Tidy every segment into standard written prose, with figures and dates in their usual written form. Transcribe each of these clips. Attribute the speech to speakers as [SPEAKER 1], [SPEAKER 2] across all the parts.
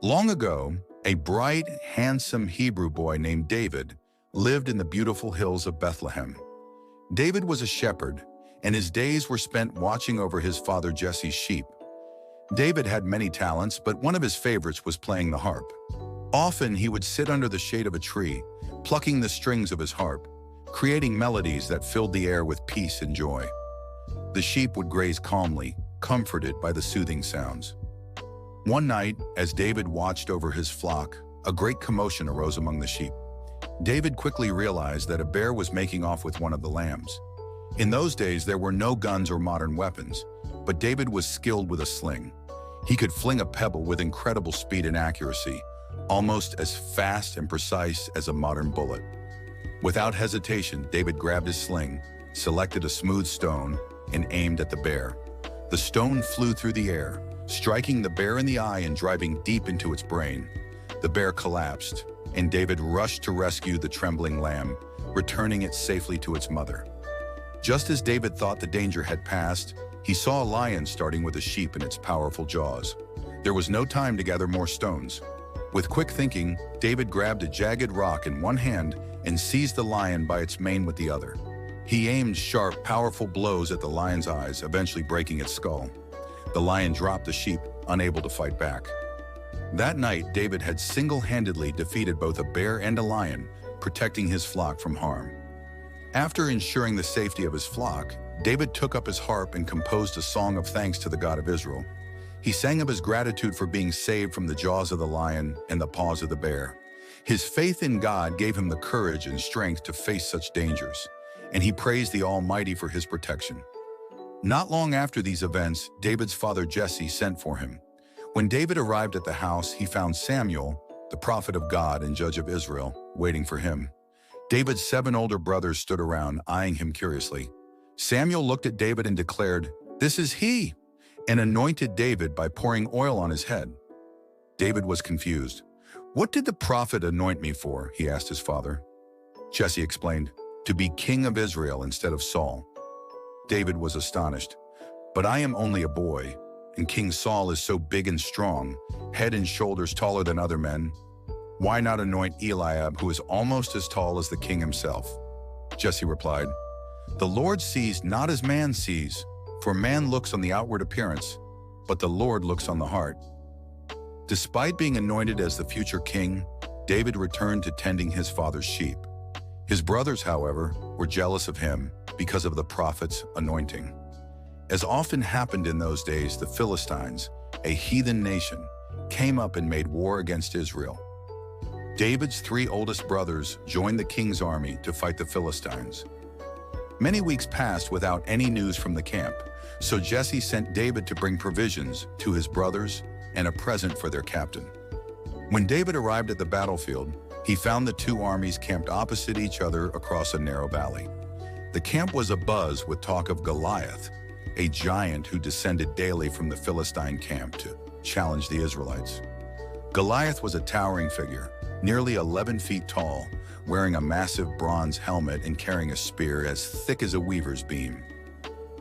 [SPEAKER 1] Long ago, a bright, handsome Hebrew boy named David lived in the beautiful hills of Bethlehem. David was a shepherd, and his days were spent watching over his father Jesse's sheep. David had many talents, but one of his favorites was playing the harp. Often he would sit under the shade of a tree, plucking the strings of his harp, creating melodies that filled the air with peace and joy. The sheep would graze calmly, comforted by the soothing sounds. One night, as David watched over his flock, a great commotion arose among the sheep. David quickly realized that a bear was making off with one of the lambs. In those days, there were no guns or modern weapons, but David was skilled with a sling. He could fling a pebble with incredible speed and accuracy, almost as fast and precise as a modern bullet. Without hesitation, David grabbed his sling, selected a smooth stone, and aimed at the bear. The stone flew through the air, striking the bear in the eye and driving deep into its brain. The bear collapsed, and David rushed to rescue the trembling lamb, returning it safely to its mother. Just as David thought the danger had passed, he saw a lion starting with a sheep in its powerful jaws. There was no time to gather more stones. With quick thinking, David grabbed a jagged rock in one hand and seized the lion by its mane with the other. He aimed sharp, powerful blows at the lion's eyes, eventually breaking its skull. The lion dropped the sheep, unable to fight back. That night, David had single-handedly defeated both a bear and a lion, protecting his flock from harm. After ensuring the safety of his flock, David took up his harp and composed a song of thanks to the God of Israel. He sang of his gratitude for being saved from the jaws of the lion and the paws of the bear. His faith in God gave him the courage and strength to face such dangers, and he praised the Almighty for his protection. Not long after these events, David's father Jesse sent for him. When David arrived at the house, he found Samuel, the prophet of God and judge of Israel, waiting for him. David's 7 older brothers stood around, eyeing him curiously. Samuel looked at David and declared, "This is he," and anointed David by pouring oil on his head. David was confused. "What did the prophet anoint me for?" he asked his father. Jesse explained, "To be king of Israel instead of Saul." David was astonished. "But I am only a boy, and King Saul is so big and strong, head and shoulders taller than other men. Why not anoint Eliab, who is almost as tall as the king himself?" Jesse replied, "The Lord sees not as man sees, for man looks on the outward appearance, but the Lord looks on the heart." Despite being anointed as the future king, David returned to tending his father's sheep. His brothers, however, were jealous of him because of the prophet's anointing. As often happened in those days, the Philistines, a heathen nation, came up and made war against Israel. David's 3 oldest brothers joined the king's army to fight the Philistines. Many weeks passed without any news from the camp, so Jesse sent David to bring provisions to his brothers and a present for their captain. When David arrived at the battlefield, he found the 2 armies camped opposite each other across a narrow valley. The camp was abuzz with talk of Goliath, a giant who descended daily from the Philistine camp to challenge the Israelites. Goliath was a towering figure, nearly 11 feet tall, wearing a massive bronze helmet and carrying a spear as thick as a weaver's beam.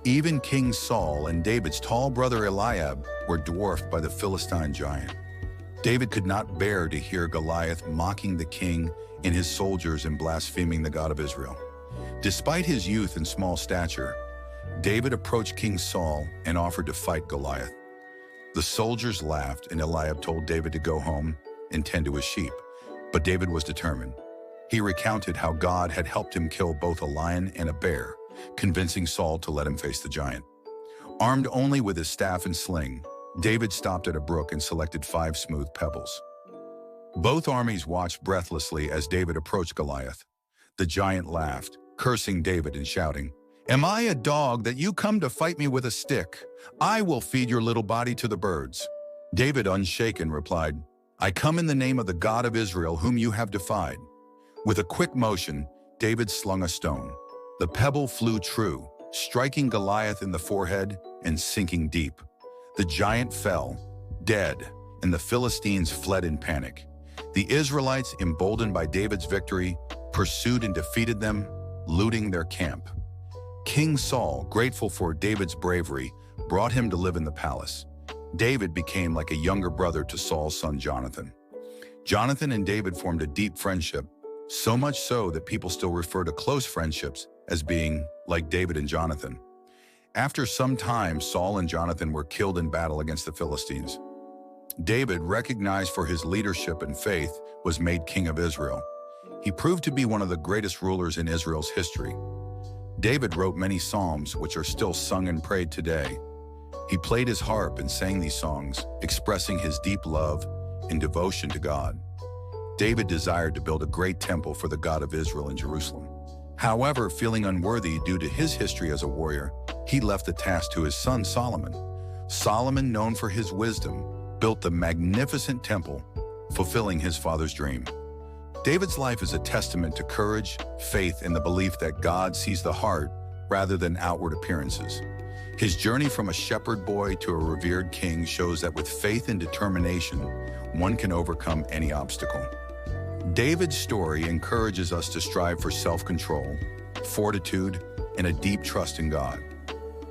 [SPEAKER 1] Even King Saul and David's tall brother Eliab were dwarfed by the Philistine giant. David could not bear to hear Goliath mocking the king and his soldiers and blaspheming the God of Israel. Despite his youth and small stature, David approached King Saul and offered to fight Goliath. The soldiers laughed, and Eliab told David to go home and tend to his sheep. But David was determined. He recounted how God had helped him kill both a lion and a bear, convincing Saul to let him face the giant. Armed only with his staff and sling, David stopped at a brook and selected 5 smooth pebbles. Both armies watched breathlessly as David approached Goliath. The giant laughed, cursing David and shouting, "Am I a dog that you come to fight me with a stick? I will feed your little body to the birds." David, unshaken, replied, "I come in the name of the God of Israel whom you have defied." With a quick motion, David slung a stone. The pebble flew true, striking Goliath in the forehead and sinking deep. The giant fell, dead, and the Philistines fled in panic. The Israelites, emboldened by David's victory, pursued and defeated them, looting their camp. King Saul, grateful for David's bravery, brought him to live in the palace. David became like a younger brother to Saul's son Jonathan. Jonathan and David formed a deep friendship, so much so that people still refer to close friendships as being like David and Jonathan. After some time, Saul and Jonathan were killed in battle against the Philistines. David, recognized for his leadership and faith, was made king of Israel. He proved to be one of the greatest rulers in Israel's history. David wrote many psalms which are still sung and prayed today. He played his harp and sang these songs, expressing his deep love and devotion to God. David desired to build a great temple for the God of Israel in Jerusalem. However, feeling unworthy due to his history as a warrior, he left the task to his son Solomon. Solomon, known for his wisdom, built the magnificent temple, fulfilling his father's dream. David's life is a testament to courage, faith, and the belief that God sees the heart rather than outward appearances. His journey from a shepherd boy to a revered king shows that with faith and determination, one can overcome any obstacle. David's story encourages us to strive for self-control, fortitude, and a deep trust in God.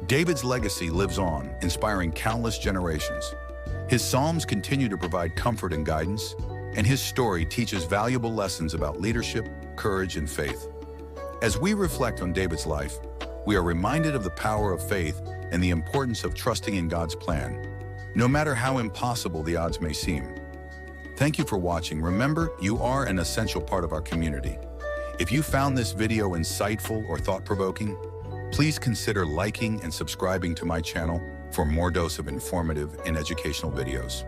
[SPEAKER 1] David's legacy lives on, inspiring countless generations. His psalms continue to provide comfort and guidance, and his story teaches valuable lessons about leadership, courage, and faith. As we reflect on David's life, we are reminded of the power of faith and the importance of trusting in God's plan, no matter how impossible the odds may seem. Thank you for watching. Remember, you are an essential part of our community. If you found this video insightful or thought-provoking, please consider liking and subscribing to my channel for more dose of informative and educational videos.